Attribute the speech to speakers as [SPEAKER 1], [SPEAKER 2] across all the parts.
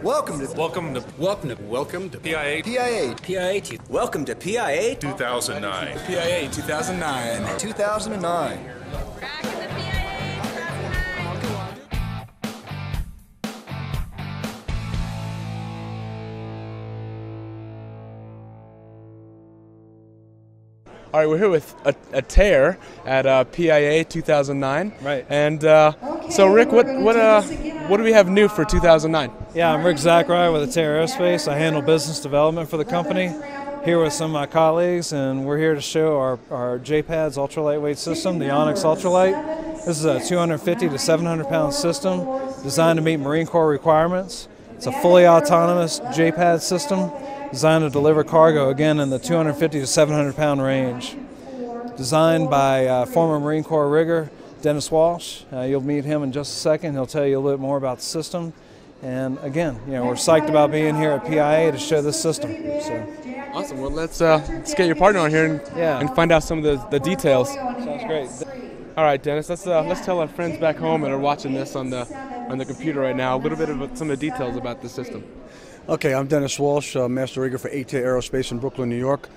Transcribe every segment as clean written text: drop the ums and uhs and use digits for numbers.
[SPEAKER 1] Welcome to
[SPEAKER 2] PIA.
[SPEAKER 1] PIA.
[SPEAKER 3] Welcome to PIA
[SPEAKER 2] 2009.
[SPEAKER 4] PIA 2009.
[SPEAKER 1] 2009.
[SPEAKER 5] Back in the PIA 2009.
[SPEAKER 4] All right, we're here with Atair at PIA 2009.
[SPEAKER 6] Right.
[SPEAKER 4] And so, Rick, what do we have new for 2009?
[SPEAKER 6] Yeah, I'm Rick Zachariah with Atair Aerospace. I handle business development for the company. Here with some of my colleagues, and we're here to show our J-Pads ultra lightweight system, the Onyx Ultralight. This is a 250 to 700 pound system designed to meet Marine Corps requirements. It's a fully autonomous J-Pad system designed to deliver cargo, again, in the 250 to 700 pound range. Designed by former Marine Corps rigger Dennis Walsh. You'll meet him in just a second. He'll tell you a little bit more about the system. And again, we're psyched about being here at PIA to show this system. So.
[SPEAKER 4] Awesome. Well, let's get your partner on here and find out some of the details.
[SPEAKER 6] Sounds great.
[SPEAKER 4] All right, Dennis. Let's tell our friends back home that are watching this on the computer right now a little bit of some of the details about the system.
[SPEAKER 7] Okay, I'm Dennis Walsh, Master Rigger for Atair Aerospace in Brooklyn, New York.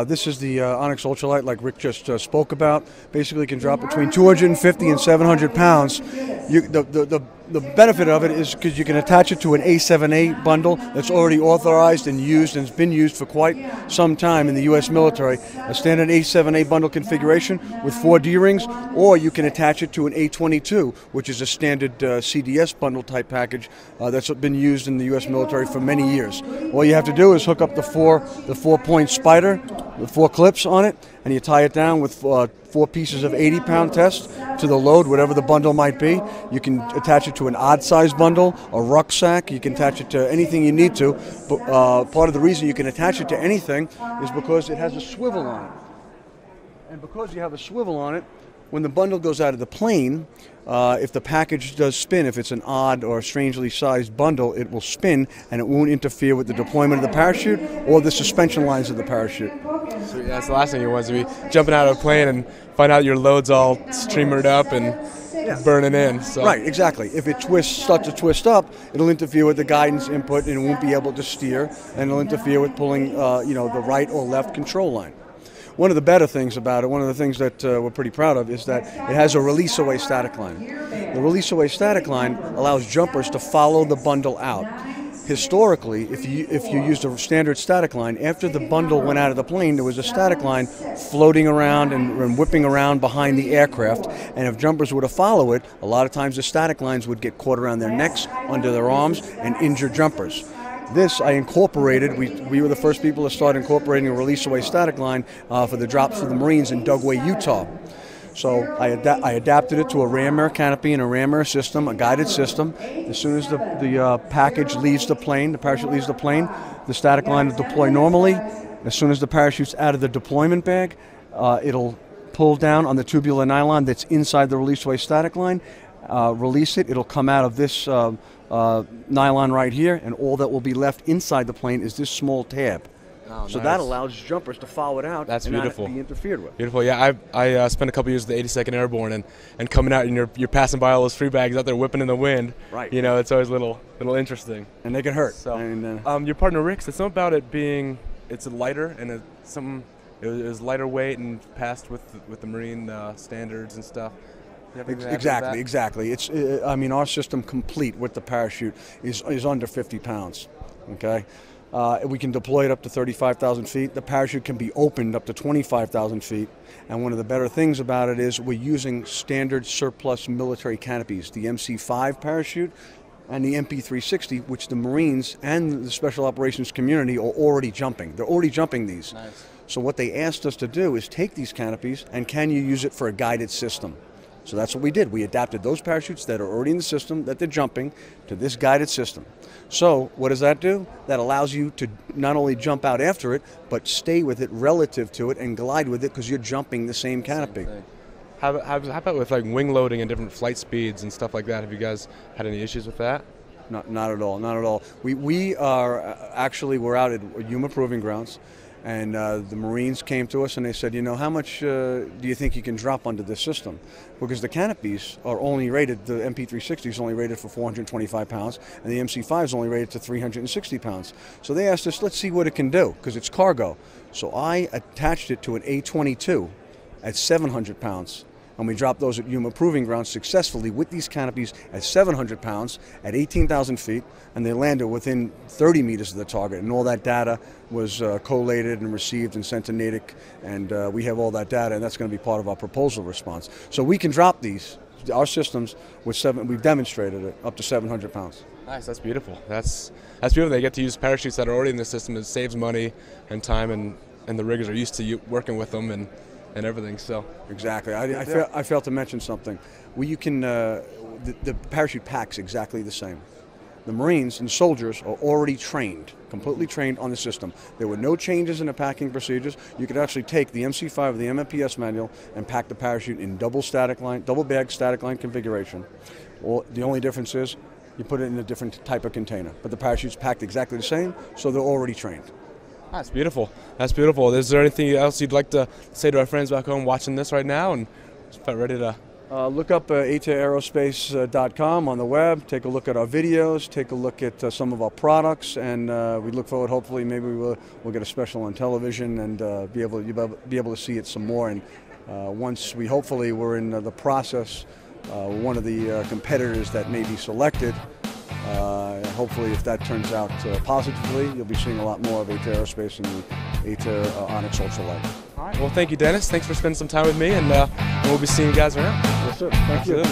[SPEAKER 7] This is the Onyx Ultralight, like Rick just spoke about. Basically, can drop between 250 and 700 pounds. The benefit of it is because you can attach it to an A7A bundle that's already authorized and used and has been used for quite some time in the U.S. military. A standard A7A bundle configuration with 4 D-rings, or you can attach it to an A22, which is a standard CDS bundle type package that's been used in the U.S. military for many years. All you have to do is hook up the 4-point spider, the 4 clips on it, and you tie it down with 4 pieces of 80-pound test to the load, whatever the bundle might be. You can attach it to an odd-size bundle, a rucksack. You can attach it to anything you need to. But part of the reason you can attach it to anything is because it has a swivel on it. And because you have a swivel on it, when the bundle goes out of the plane, if the package does spin, if it's an odd or strangely sized bundle, it will spin and it won't interfere with the deployment of the parachute or the suspension lines of the parachute.
[SPEAKER 4] So that's the last thing you want to be jumping out of a plane and find out your load's all streamered up and burning in. So.
[SPEAKER 7] Right, exactly. If it starts to twist up, it'll interfere with the guidance input and it won't be able to steer, and it'll interfere with pulling the right or left control line. One of the better things about it, one of the things that we're pretty proud of, is that it has a release-away static line. The release-away static line allows jumpers to follow the bundle out. Historically, if you used a standard static line, after the bundle went out of the plane, there was a static line floating around and whipping around behind the aircraft, and if jumpers were to follow it, a lot of times the static lines would get caught around their necks, under their arms, and injure jumpers. This I incorporated. We were the first people to start incorporating a release-away static line for the drops for the Marines in Dugway, Utah. So I adapted it to a ram air canopy and a ram air system, a guided system. As soon as the package leaves the plane, the parachute leaves the plane, the static line will deploy normally. As soon as the parachute's out of the deployment bag, it'll pull down on the tubular nylon that's inside the release-away static line, release it. It'll come out of this nylon right here, and all that will be left inside the plane is this small tab.
[SPEAKER 4] Oh,
[SPEAKER 7] so
[SPEAKER 4] nice.
[SPEAKER 7] that allows jumpers to follow it out.
[SPEAKER 4] That's
[SPEAKER 7] and
[SPEAKER 4] beautiful.
[SPEAKER 7] not be interfered with.
[SPEAKER 4] Beautiful. Yeah, I spent a couple years with the 82nd Airborne, and coming out and you're passing by all those free bags out there whipping in the wind.
[SPEAKER 7] Right.
[SPEAKER 4] It's always a little interesting.
[SPEAKER 7] And they can hurt.
[SPEAKER 4] So,
[SPEAKER 7] and,
[SPEAKER 4] your partner Rick said something about it being it's lighter and it was lighter weight and passed with the Marine standards and stuff.
[SPEAKER 7] Exactly. It's our system complete with the parachute is under 50 pounds. Okay. We can deploy it up to 35,000 feet. The parachute can be opened up to 25,000 feet. And one of the better things about it is we're using standard surplus military canopies, the MC5 parachute and the MP360, which the Marines and the Special Operations community are already jumping. They're already jumping these.
[SPEAKER 4] Nice.
[SPEAKER 7] So what they asked us to do is take these canopies and can you use it for a guided system? So that's what we did. We adapted those parachutes that are already in the system, that they're jumping, to this guided system. So what does that do? That allows you to not only jump out after it, but stay with it relative to it and glide with it because you're jumping the same canopy.
[SPEAKER 4] How about with like wing loading and different flight speeds and stuff like that? Have you guys had any issues with that?
[SPEAKER 7] Not at all. Not at all. We're out at Yuma Proving Grounds. And the Marines came to us and they said, you know, how much do you think you can drop under this system? Because the canopies are only rated, the MP360 is only rated for 425 pounds, and the MC5 is only rated to 360 pounds. So they asked us, let's see what it can do, because it's cargo. So I attached it to an A22 at 700 pounds. And we dropped those at Yuma Proving Ground successfully with these canopies at 700 pounds at 18,000 feet, and they landed within 30 meters of the target. And all that data was collated and received and sent to NATIC, and we have all that data, and that's going to be part of our proposal response. So we can drop these, our systems, with we've demonstrated it, up to 700 pounds.
[SPEAKER 4] Nice, that's beautiful. That's beautiful. They get to use parachutes that are already in the system. It saves money and time, and the riggers are used to working with them and everything. So
[SPEAKER 7] exactly. I failed to mention something. You can the parachute pack's exactly the same. The Marines and soldiers are already trained, completely trained on the system. There were no changes in the packing procedures. You could actually take the MC5 of the MMPS manual and pack the parachute in double bag static line configuration. Well, the only difference is you put it in a different type of container, but the parachute's packed exactly the same, so they're already trained.
[SPEAKER 4] That's beautiful. That's beautiful. Is there anything else you'd like to say to our friends back home watching this right now and just about ready to?
[SPEAKER 7] Look up AtairAerospace.com on the web. Take a look at our videos. Take a look at some of our products, and we look forward. Hopefully, maybe we'll get a special on television and be able to see it some more. And once we're in the process, one of the competitors that may be selected. Hopefully, if that turns out positively, you'll be seeing a lot more of Atair Aerospace and the Atair Onyx Ultralight.
[SPEAKER 4] All right. Well, thank you, Dennis. Thanks for spending some time with me, and we'll be seeing you guys around.
[SPEAKER 7] Yes, sir. Thank you.